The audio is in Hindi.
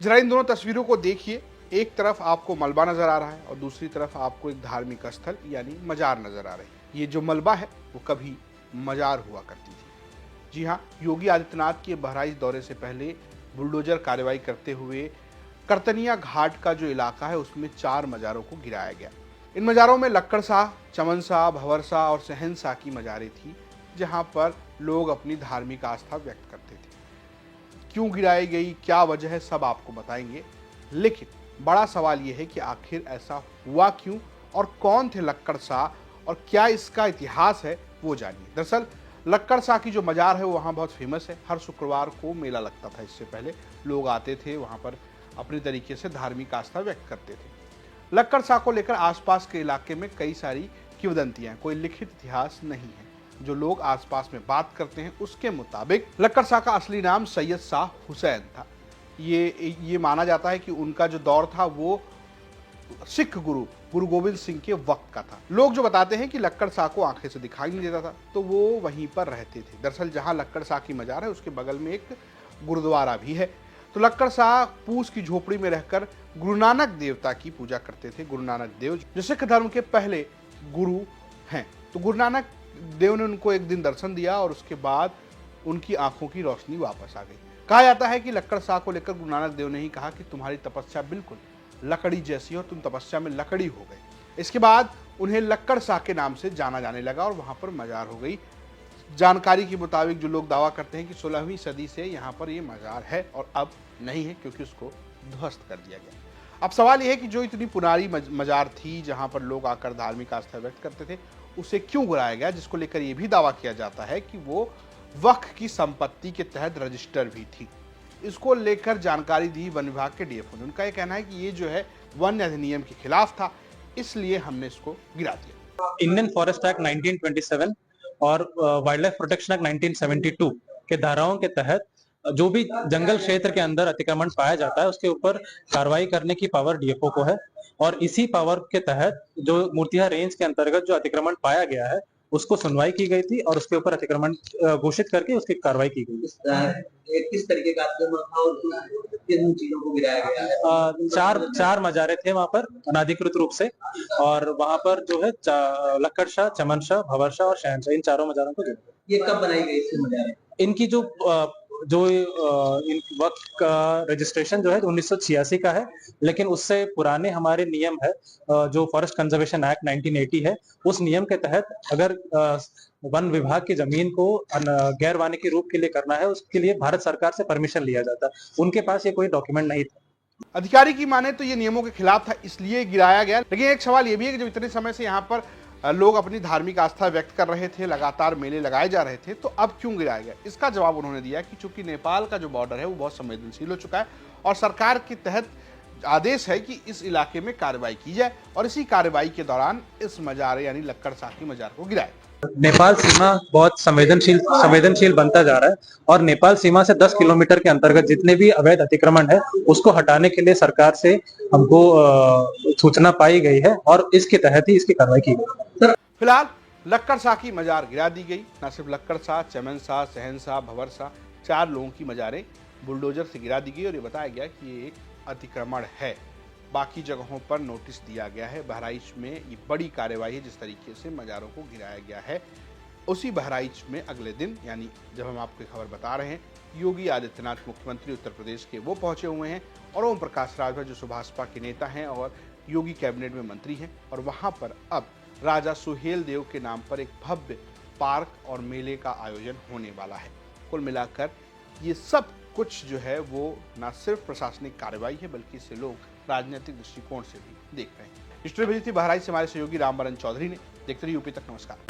जरा इन दोनों तस्वीरों को देखिए। एक तरफ आपको मलबा नजर आ रहा है और दूसरी तरफ आपको एक धार्मिक स्थल यानी मजार नजर आ रही है। ये जो मलबा है वो कभी मजार हुआ करती थी। जी हाँ, योगी आदित्यनाथ के बहराइच दौरे से पहले बुलडोजर कार्रवाई करते हुए करतनिया घाट का जो इलाका है उसमें 4 मजारों को गिराया गया। इन मजारों में लक्कड़ शाह, चमन शाह, भंवर शाह और सहन शाह की मजारें थी, जहां पर लोग अपनी धार्मिक आस्था व्यक्त करते थे। क्यों गिराई गई, क्या वजह है, सब आपको बताएंगे। लेकिन बड़ा सवाल यह है कि आखिर ऐसा हुआ क्यों और कौन थे लक्कड़ शाह और क्या इसका इतिहास है, वो जानिए। दरअसल लक्कड़ शाह की जो मजार है वो वहाँ बहुत फेमस है। हर शुक्रवार को मेला लगता था। इससे पहले लोग आते थे वहाँ पर अपने तरीके से धार्मिक आस्था व्यक्त करते थे। लक्कड़ शाह को लेकर आसपास के इलाके में कई सारी किंवदंतियां, कोई लिखित इतिहास नहीं है। जो लोग आसपास में बात करते हैं उसके मुताबिक लक्कड़ शाह का असली नाम सैयद शाह हुसैन था। ये माना जाता है कि उनका जो दौर था वो सिख गुरु गोविंद सिंह के वक्त का था। लोग जो बताते हैं कि लक्कड़ शाह को आंखें से दिखाई नहीं देता था, तो वो वहीं पर रहते थे। दरअसल जहां लक्कड़ शाह की मजार है उसके बगल में एक गुरुद्वारा भी है। तो लक्कड़ शाह पूस की झोपड़ी में रहकर गुरु नानक देवता की पूजा करते थे। गुरु नानक देव जो सिख धर्म के पहले गुरु हैं, तो गुरु नानक देव ने उनको एक दिन दर्शन दिया और उसके बाद उनकी आंखों की रोशनी वापस आ गई। कहा जाता है कि लक्कड़ शाह को लेकर गुरु नानक देव ने ही कहा कि तुम्हारी तपस्या बिल्कुल लकड़ी जैसी हो, तुम तपस्या में लकड़ी हो गए। इसके बाद उन्हें लक्कड़ शाह के नाम से जाना जाने लगा और वहां पर मजार हो गई। जानकारी के मुताबिक जो लोग दावा करते हैं कि 16वीं सदी से यहाँ पर ये मजार है और अब नहीं है क्योंकि उसको ध्वस्त कर दिया गया। अब सवाल यह है कि जो इतनी पुरानी मजार थी जहाँ पर लोग आकर धार्मिक आस्था व्यक्त करते थे, उसे क्यों गिराया गया, जिसको लेकर यह भी दावा किया जाता है कि वो वक्फ की संपत्ति के तहत रजिस्टर भी थी। इसको लेकर जानकारी दी वन विभाग के डीएफओ ने। उनका यह कहना है कि ये जो है वन अधिनियम के खिलाफ था, इसलिए हमने इसको गिरा दिया। इंडियन फॉरेस्ट एक्ट 1927 और वाइल्ड लाइफ प्रोटेक्शन एक्ट 1972 के धाराओं के तहत जो भी जंगल क्षेत्र के अंदर अतिक्रमण पाया जाता है उसके ऊपर कार्रवाई करने की पावर डीएफओ को है। और इसी पावर के तहत जो मूर्तिया रेंज के अंतर्गत जो अतिक्रमण पाया गया है उसको सुनवाई की गई थी और उसके ऊपर अतिक्रमण घोषित करके उसकी कार्रवाई की गई। किस तरीके का अतिक्रमण था और किन चीजों को गिराया गया है? चार मजारे थे वहां पर अनाधिकृत रूप से, और वहां पर जो है लक्कड़ शाह, चमन शाह, भंवर शाह और शहनशाह, इन चारों मजारों को ये कब बनाई गई इसकी मजारें? इनकी जो इन वक्त का रजिस्ट्रेशन जो है 1986 का है, लेकिन उससे पुराने हमारे नियम है जो फॉरेस्ट कंजर्वेशन एक्ट 1980 है। उस नियम के तहत अगर वन विभाग की जमीन को गैर वानिकी रूप के लिए करना है, उसके लिए भारत सरकार से परमिशन लिया जाता है। उनके पास ये कोई डॉक्यूमेंट नहीं था। अधिकारी की माने तो ये नियमों के खिलाफ था, इसलिए गिराया गया। लेकिन एक सवाल ये भी है कि जब इतने समय से यहाँ पर लोग अपनी धार्मिक आस्था व्यक्त कर रहे थे, लगातार मेले लगाए जा रहे थे, तो अब क्यों गिराया गया? इसका जवाब उन्होंने दिया कि चूंकि नेपाल का जो बॉर्डर है वो बहुत संवेदनशील हो चुका है और सरकार के तहत आदेश है कि इस इलाके में कार्रवाई की जाए और इसी कार्रवाई के दौरान इस मजार यानी लक्कड़ शाह की मजार को गिराया। नेपाल सीमा बहुत संवेदनशील बनता जा रहा है और नेपाल सीमा से 10 किलोमीटर के अंतर्गत जितने भी अवैध अतिक्रमण है उसको हटाने के लिए सरकार से हमको सूचना पाई गई है और इसके तहत ही इसकी कार्रवाई की गई। फिलहाल लक्कड़ शाह की मजार गिरा दी गई। न सिर्फ लक्कड़ शाह, चमन शाह, सहन शाह, भंवर शाह, 4 लोगों की मजारें बुलडोजर से गिरा दी गई और ये बताया गया कि ये एक अतिक्रमण है। बाकी जगहों पर नोटिस दिया गया है। बहराइच में ये बड़ी कार्रवाई है। जिस तरीके से मजारों को गिराया गया है, उसी बहराइच में अगले दिन यानी जब हम आपको खबर बता रहे हैं, योगी आदित्यनाथ मुख्यमंत्री उत्तर प्रदेश के वो पहुंचे हुए हैं और ओम प्रकाश राजभर जो सुभाषपा के नेता हैं और योगी कैबिनेट में मंत्री हैं, और वहां पर अब राजा सुहेल देव के नाम पर एक भव्य पार्क और मेले का आयोजन होने वाला है। कुल मिलाकर ये सब कुछ जो है वो न सिर्फ प्रशासनिक कार्रवाई है बल्कि इसे लोग राजनीतिक दृष्टिकोण से भी देख रहे हैं। स्टोरी भेजी थी बहराइच से हमारे सहयोगी रामबरन चौधरी ने। देखते रहिए यूपी तक। नमस्कार।